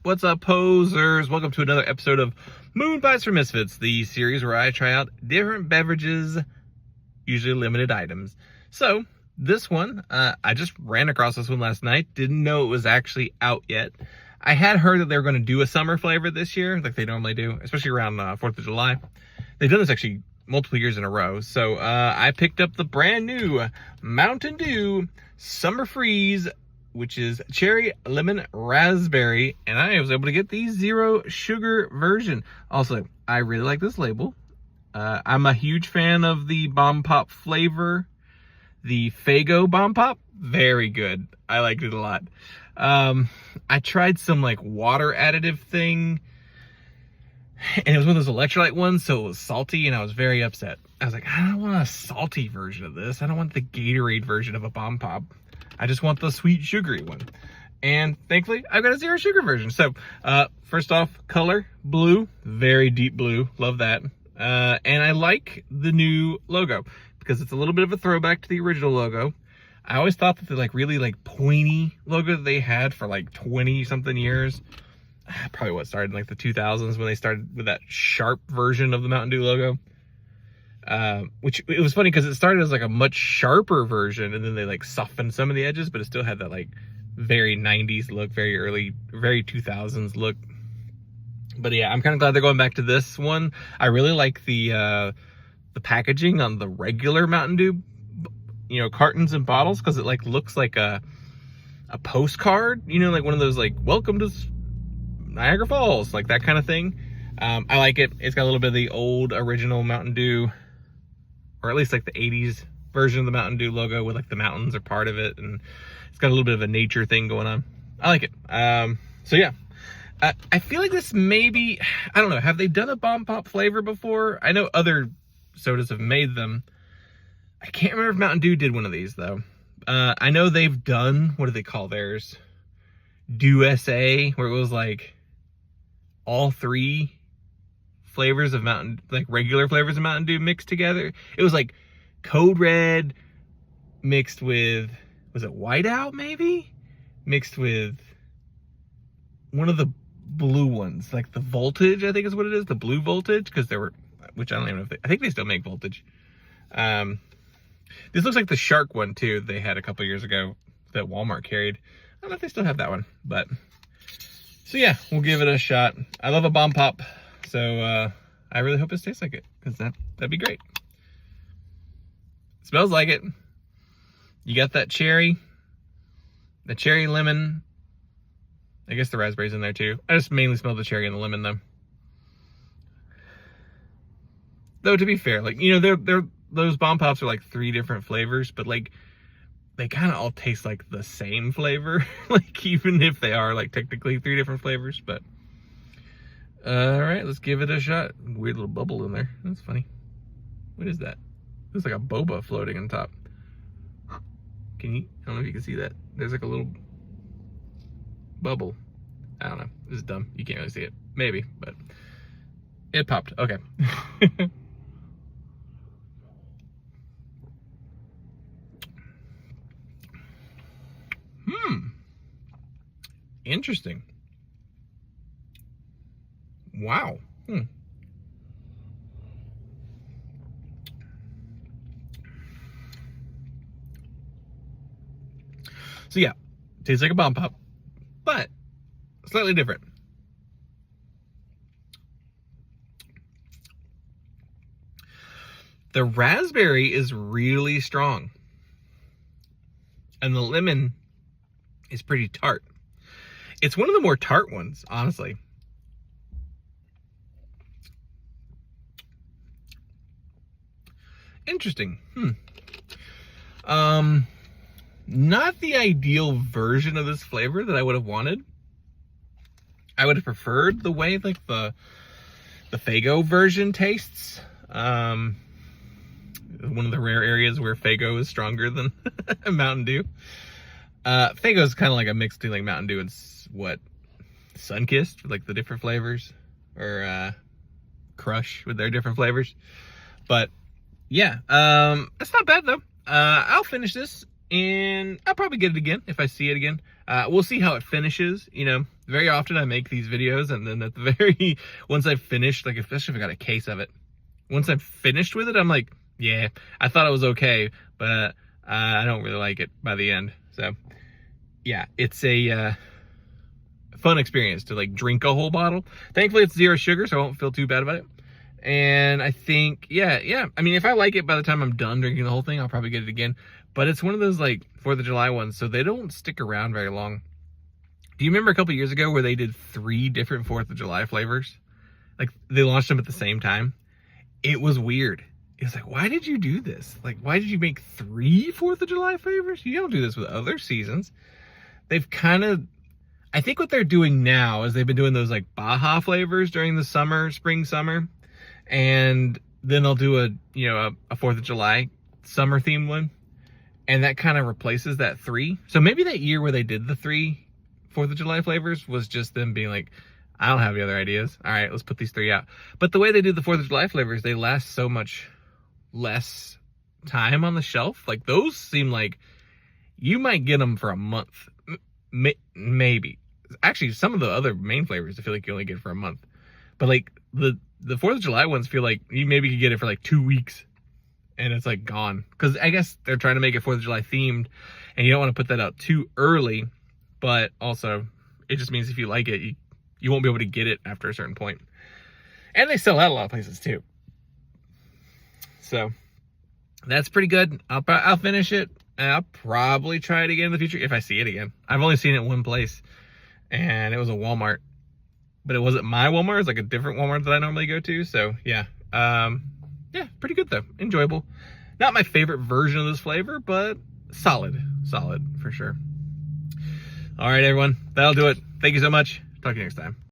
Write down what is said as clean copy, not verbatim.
What's up, posers? Welcome to another episode of MOONPIES for Misfits, the series where I try out different beverages, usually limited items. So, this one, I just ran across this one last night. Didn't know it was actually out yet. I had heard that they were going to do a summer flavor this year, like they normally do, especially around 4th of July. They've done this actually multiple years in a row. So, I picked up the brand new Mountain Dew Summer Freeze, which is cherry, lemon, raspberry, and I was able to get the 0 sugar version. Also, I really like this label. I'm a huge fan of the Bomb Pop flavor. The Faygo Bomb Pop, very good. I liked it a lot. I tried some like water additive thing, and it was one of those electrolyte ones, so it was salty, and I was very upset. I was like, I don't want a salty version of this. I don't want the Gatorade version of a Bomb Pop. I just want the sweet sugary one. And thankfully, I've got a 0 sugar version. So, first off, color, blue, very deep blue, love that. And I like the new logo because it's a little bit of a throwback to the original logo. I always thought that the like really like pointy logo that they had for like 20 something years, probably what started in like the 2000s when they started with that sharp version of the Mountain Dew logo. Which it was funny because it started as like a much sharper version, and then they like softened some of the edges, but it still had that like very 90s look, very early, very 2000s look. But yeah, I'm kind of glad they're going back to this one. I really like the packaging on the regular Mountain Dew, you know, cartons and bottles, because it like looks like a postcard, you know, like one of those like welcome to Niagara Falls, like that kind of thing. I like it. It's got a little bit of the old original Mountain Dew, or at least like the 80s version of the Mountain Dew logo with like the mountains are part of it, and it's got a little bit of a nature thing going on. I like it. So yeah, I feel like this maybe, I don't know, have they done a Bomb Pop flavor before? I know other sodas have made them. I can't remember if Mountain Dew did one of these though. I know they've done, what do they call theirs? Dew SA, where it was like all 3 flavors of Mountain, like regular flavors of Mountain Dew mixed together. It was like Code Red mixed with, was it Whiteout maybe? Mixed with one of the blue ones, like the Voltage, I think is what it is, the blue Voltage, because there were, which I don't even know if they, I think they still make Voltage. This looks like the Shark one too, they had a couple years ago that Walmart carried. I don't know if they still have that one, but so yeah, we'll give it a shot. I love a Bomb Pop, so I really hope it tastes like it, because that'd be great. It smells like it. You got that cherry, the cherry lemon. I guess the raspberry's in there too. I just mainly smell the cherry and the lemon though. Though to be fair, like, you know, they're those Bomb Pops are like 3 different flavors, but like they kind of all taste like the same flavor, like even if they are like technically 3 different flavors. But all right, let's give it a shot. Weird little bubble in there. That's funny. What is that? Looks like a boba floating on top. Can you? I don't know if you can see that. There's like a little bubble. I don't know. This is dumb. You can't really see it. Maybe, but it popped. Okay. Interesting. Wow. So yeah, tastes like a Bomb Pop, but slightly different. The raspberry is really strong, and the lemon is pretty tart. It's one of the more tart ones, honestly. Interesting. Not the ideal version of this flavor that I would have wanted. I would have preferred the way like the Faygo version tastes. One of the rare areas where Faygo is stronger than Mountain Dew. Faygo is kind of like a mix between like Mountain Dew and what, Sunkist with like the different flavors, or Crush with their different flavors. But yeah, it's not bad though. I'll finish this and I'll probably get it again if I see it again. We'll see how it finishes. You know, very often I make these videos, and then at the once I've finished, like especially if I got a case of it, once I'm finished with it, I'm like, yeah, I thought it was okay, but I don't really like it by the end. So yeah, it's a fun experience to like drink a whole bottle. Thankfully it's 0 sugar, so I won't feel too bad about it. And I think, yeah. I mean, if I like it by the time I'm done drinking the whole thing, I'll probably get it again. But it's one of those like 4th of July ones, so they don't stick around very long. Do you remember a couple years ago where they did 3 different 4th of July flavors? Like they launched them at the same time. It was weird. It was like, why did you do this? Like, why did you make 3 4th of July flavors? You don't do this with other seasons. They've kind of, I think what they're doing now is they've been doing those like Baja flavors during the summer, spring, summer. And then they'll do a 4th of July summer themed one. And that kind of replaces that 3. So maybe that year where they did the 3 4th of July flavors was just them being like, I don't have any other ideas. All right, let's put these 3 out. But the way they do the 4th of July flavors, they last so much less time on the shelf. Like those seem like you might get them for a month. Maybe. Actually, some of the other main flavors I feel like you only get for a month. But like the 4th of July ones feel like you maybe could get it for like 2 weeks and it's like gone. Because I guess they're trying to make it 4th of July themed and you don't want to put that out too early. But also, it just means if you like it, you won't be able to get it after a certain point. And they sell out a lot of places too. So that's pretty good. I'll finish it. And I'll probably try it again in the future if I see it again. I've only seen it one place, and it was a Walmart. But it wasn't my Walmart. It's like a different Walmart that I normally go to. So yeah, yeah, pretty good though. Enjoyable. Not my favorite version of this flavor, but solid for sure. All right, everyone, that'll do it. Thank you so much. Talk to you next time.